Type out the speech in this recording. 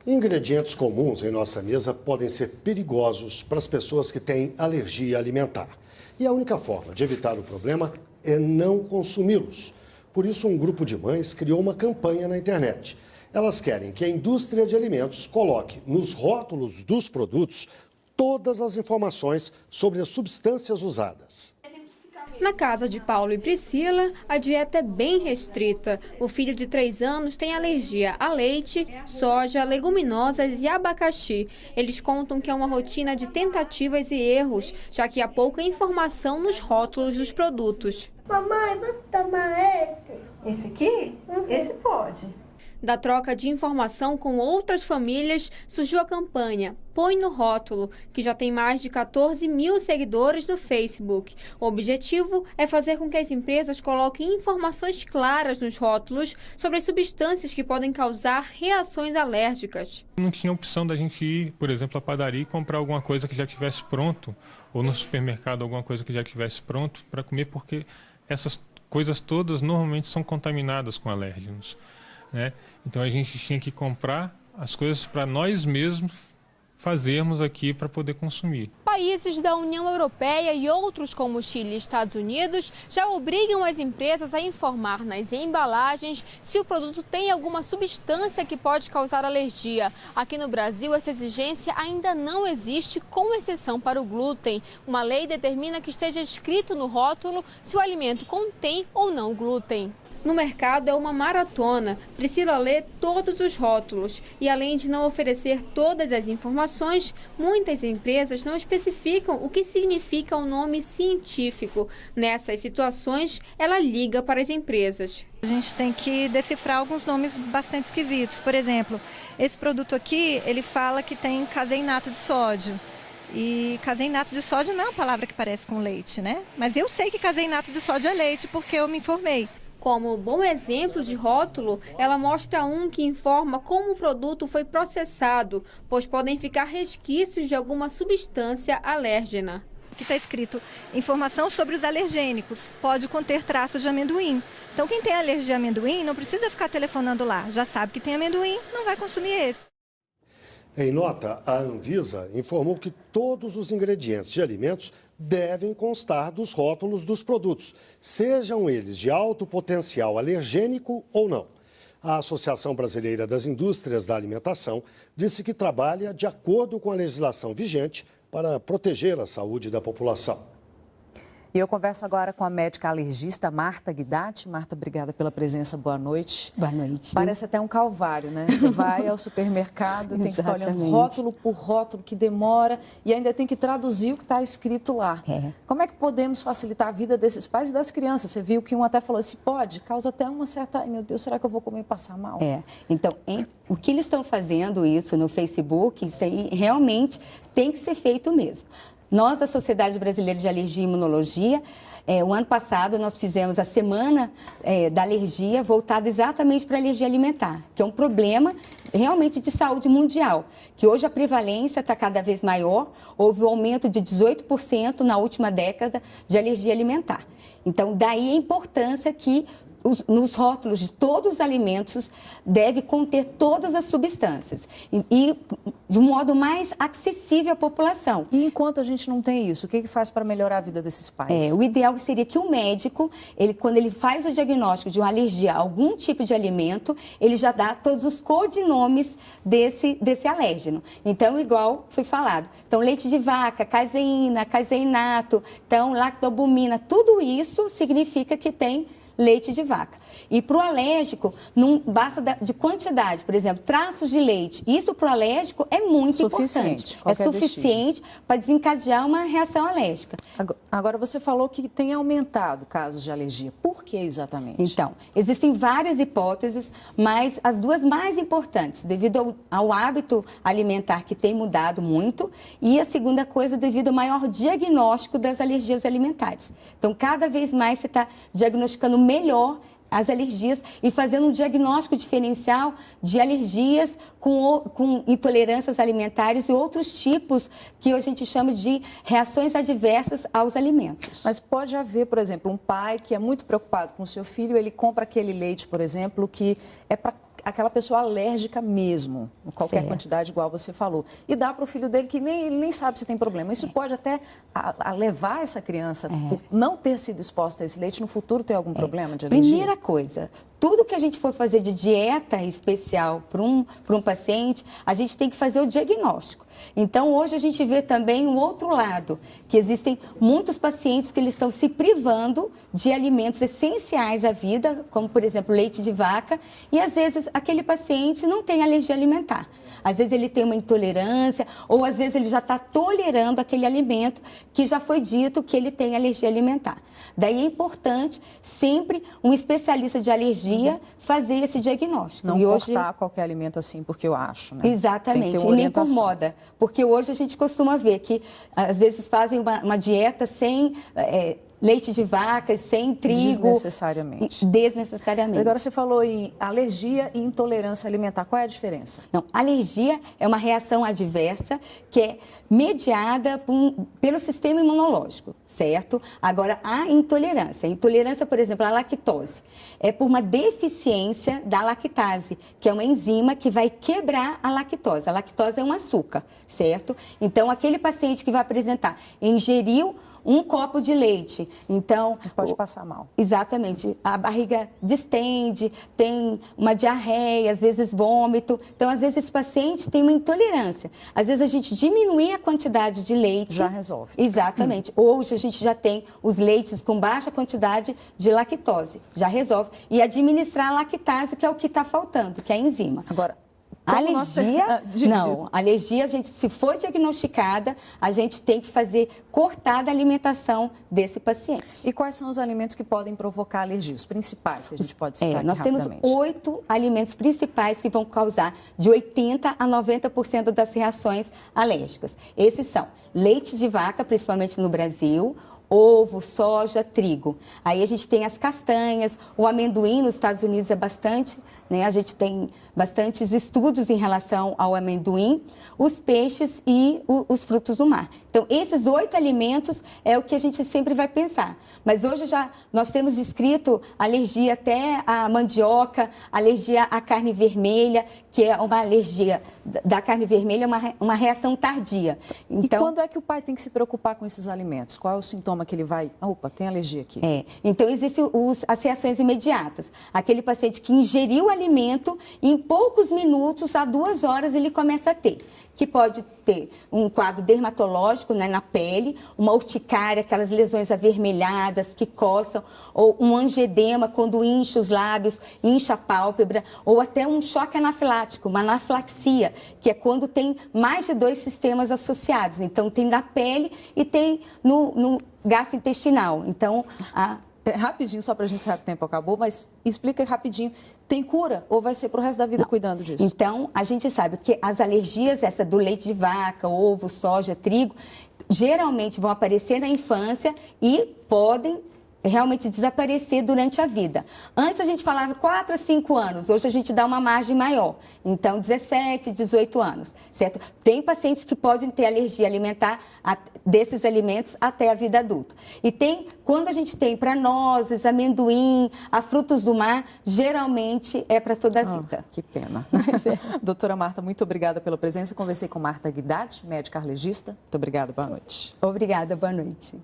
Ingredientes comuns em nossa mesa podem ser perigosos para as pessoas que têm alergia alimentar. E a única forma de evitar o problema é não consumi-los. Por isso, um grupo de mães criou uma campanha na internet. Elas querem que a indústria de alimentos coloque nos rótulos dos produtos todas as informações sobre as substâncias usadas. Na casa de Paulo e Priscila, a dieta é bem restrita. O filho de 3 anos tem alergia a leite, soja, leguminosas e abacaxi. Eles contam que é uma rotina de tentativas e erros, já que há pouca informação nos rótulos dos produtos. Mamãe, posso tomar esse? Esse aqui? Esse pode. Da troca de informação com outras famílias, surgiu a campanha Põe no Rótulo, que já tem mais de 14 mil seguidores no Facebook. O objetivo é fazer com que as empresas coloquem informações claras nos rótulos sobre as substâncias que podem causar reações alérgicas. Não tinha opção da gente ir, por exemplo, à padaria e comprar alguma coisa que já estivesse pronto, ou no supermercado alguma coisa que já estivesse pronto para comer, porque essas coisas todas normalmente são contaminadas com alérgenos, né? Então a gente tinha que comprar as coisas para nós mesmos fazermos aqui para poder consumir. Países da União Europeia e outros como Chile e Estados Unidos já obrigam as empresas a informar nas embalagens se o produto tem alguma substância que pode causar alergia. Aqui no Brasil, essa exigência ainda não existe, com exceção para o glúten. Uma lei determina que esteja escrito no rótulo se o alimento contém ou não glúten. No mercado é uma maratona, Priscila lê todos os rótulos e, além de não oferecer todas as informações, muitas empresas não especificam o que significa o nome científico. Nessas situações, ela liga para as empresas. A gente tem que decifrar alguns nomes bastante esquisitos. Por exemplo, esse produto aqui, ele fala que tem caseinato de sódio. E caseinato de sódio não é uma palavra que parece com leite, né? Mas eu sei que caseinato de sódio é leite porque eu me informei. Como bom exemplo de rótulo, ela mostra um que informa como o produto foi processado, pois podem ficar resquícios de alguma substância alérgena. Aqui está escrito informação sobre os alergênicos, pode conter traços de amendoim. Então quem tem alergia a amendoim não precisa ficar telefonando lá, já sabe que tem amendoim, não vai consumir esse. Em nota, a Anvisa informou que todos os ingredientes de alimentos devem constar dos rótulos dos produtos, sejam eles de alto potencial alergênico ou não. A Associação Brasileira das Indústrias da Alimentação disse que trabalha de acordo com a legislação vigente para proteger a saúde da população. E eu converso agora com a médica alergista Marta Guidatti. Marta, obrigada pela presença, boa noite. Boa noite. Parece até um calvário, né? Você vai ao supermercado, tem que ficar olhando rótulo por rótulo, que demora, e ainda tem que traduzir o que está escrito lá. Como é que podemos facilitar a vida desses pais e das crianças? Você viu que um até falou assim, pode, causa até uma certa... Ai, meu Deus, será que eu vou comer e passar mal? Então, o que eles estão fazendo isso no Facebook, isso aí realmente tem que ser feito mesmo. Nós, da Sociedade Brasileira de Alergia e Imunologia, o ano passado nós fizemos a Semana da Alergia voltada exatamente para a alergia alimentar, que é um problema realmente de saúde mundial, que hoje a prevalência está cada vez maior, houve um aumento de 18% na última década de alergia alimentar. Então, daí a importância que nos rótulos de todos os alimentos deve conter todas as substâncias e de um modo mais acessível à população. E enquanto a gente não tem isso, o que faz para melhorar a vida desses pais? O ideal seria que o médico, quando ele faz o diagnóstico de uma alergia a algum tipo de alimento, ele já dá todos os codinomes desse alérgeno. Então, igual foi falado. Então, leite de vaca, caseína, caseinato, então, lactobumina, tudo isso significa que tem leite de vaca. E para o alérgico, não basta de quantidade, por exemplo, traços de leite. Isso para o alérgico é muito importante. É suficiente para desencadear uma reação alérgica. Agora, você falou que tem aumentado casos de alergia. Por que exatamente? Então, existem várias hipóteses, mas as duas mais importantes, devido ao hábito alimentar que tem mudado muito, e a segunda coisa, devido ao maior diagnóstico das alergias alimentares. Então, cada vez mais você está diagnosticando melhor as alergias e fazendo um diagnóstico diferencial de alergias com intolerâncias alimentares e outros tipos que a gente chama de reações adversas aos alimentos. Mas pode haver, por exemplo, um pai que é muito preocupado com o seu filho, ele compra aquele leite, por exemplo, que é para aquela pessoa alérgica mesmo, qualquer quantidade igual você falou, e dá para o filho dele que ele nem sabe se tem problema. Isso pode até levar essa criança, por não ter sido exposta a esse leite, no futuro ter algum problema de alergia? Primeira coisa, tudo que a gente for fazer de dieta especial para um paciente, a gente tem que fazer o diagnóstico. Então, hoje a gente vê também o outro lado, que existem muitos pacientes que eles estão se privando de alimentos essenciais à vida, como, por exemplo, leite de vaca, e às vezes aquele paciente não tem alergia alimentar. Às vezes ele tem uma intolerância, ou às vezes ele já está tolerando aquele alimento que já foi dito que ele tem alergia alimentar. Daí é importante sempre um especialista de alergia fazer esse diagnóstico. Não e hoje... cortar qualquer alimento assim, porque eu acho, né? Exatamente, e nem por moda. Porque hoje a gente costuma ver que às vezes fazem uma dieta sem... leite de vaca, sem trigo. Desnecessariamente. Agora você falou em alergia e intolerância alimentar. Qual é a diferença? Não, alergia é uma reação adversa que é mediada pelo sistema imunológico, certo? Agora, a intolerância, por exemplo, à lactose, é por uma deficiência da lactase, que é uma enzima que vai quebrar a lactose. A lactose é um açúcar, certo? Então, aquele paciente que vai apresentar, ingeriu um copo de leite, então... Pode passar mal. Exatamente. A barriga distende, tem uma diarreia, às vezes vômito. Então, às vezes, esse paciente tem uma intolerância. Às vezes, a gente diminui a quantidade de leite... Já resolve. Exatamente. Hoje, a gente já tem os leites com baixa quantidade de lactose. Já resolve. E administrar a lactase, que é o que está faltando, que é a enzima. Agora... Alergia, não. Alergia, se for diagnosticada, a gente tem que cortar da alimentação desse paciente. E quais são os alimentos que podem provocar alergia? Os principais que a gente pode citar aqui nós temos rapidamente. 8 alimentos principais que vão causar de 80% a 90% das reações alérgicas. Esses são leite de vaca, principalmente no Brasil, ovo, soja, trigo. Aí a gente tem as castanhas, o amendoim nos Estados Unidos é bastante, né? A gente tem bastantes estudos em relação ao amendoim, os peixes e os frutos do mar. Então, esses 8 alimentos é o que a gente sempre vai pensar. Mas hoje nós temos descrito alergia até à mandioca, alergia à carne vermelha, que é uma alergia da carne vermelha, uma reação tardia. Então, e quando é que o pai tem que se preocupar com esses alimentos? Qual é o sintoma que ele vai... Opa, tem alergia aqui. Então, existem as reações imediatas. Aquele paciente que ingeriu o alimento, em poucos minutos, a 2 horas, ele começa a ter. Que pode ter um quadro dermatológico, né, na pele, uma urticária, aquelas lesões avermelhadas que coçam, ou um angedema, quando incha os lábios, incha a pálpebra, ou até um choque anafilático, uma anafilaxia, que é quando tem mais de 2 sistemas associados. Então, tem na pele e tem no gastrointestinal. Então, rapidinho, só para a gente saber que o tempo acabou, mas explica rapidinho. Tem cura ou vai ser para o resto da vida cuidando disso? Então, a gente sabe que as alergias, essa do leite de vaca, ovo, soja, trigo, geralmente vão aparecer na infância e podem realmente desaparecer durante a vida. Antes a gente falava 4 a 5 anos, hoje a gente dá uma margem maior. Então, 17, 18 anos, certo? Tem pacientes que podem ter alergia alimentar desses alimentos até a vida adulta. E quando a gente tem para nozes, amendoim, a frutos do mar, geralmente é para toda a vida. Que pena. Doutora Marta, muito obrigada pela presença. Conversei com Marta Guidati, médica alergista. Muito obrigada, boa noite. Obrigada, boa noite.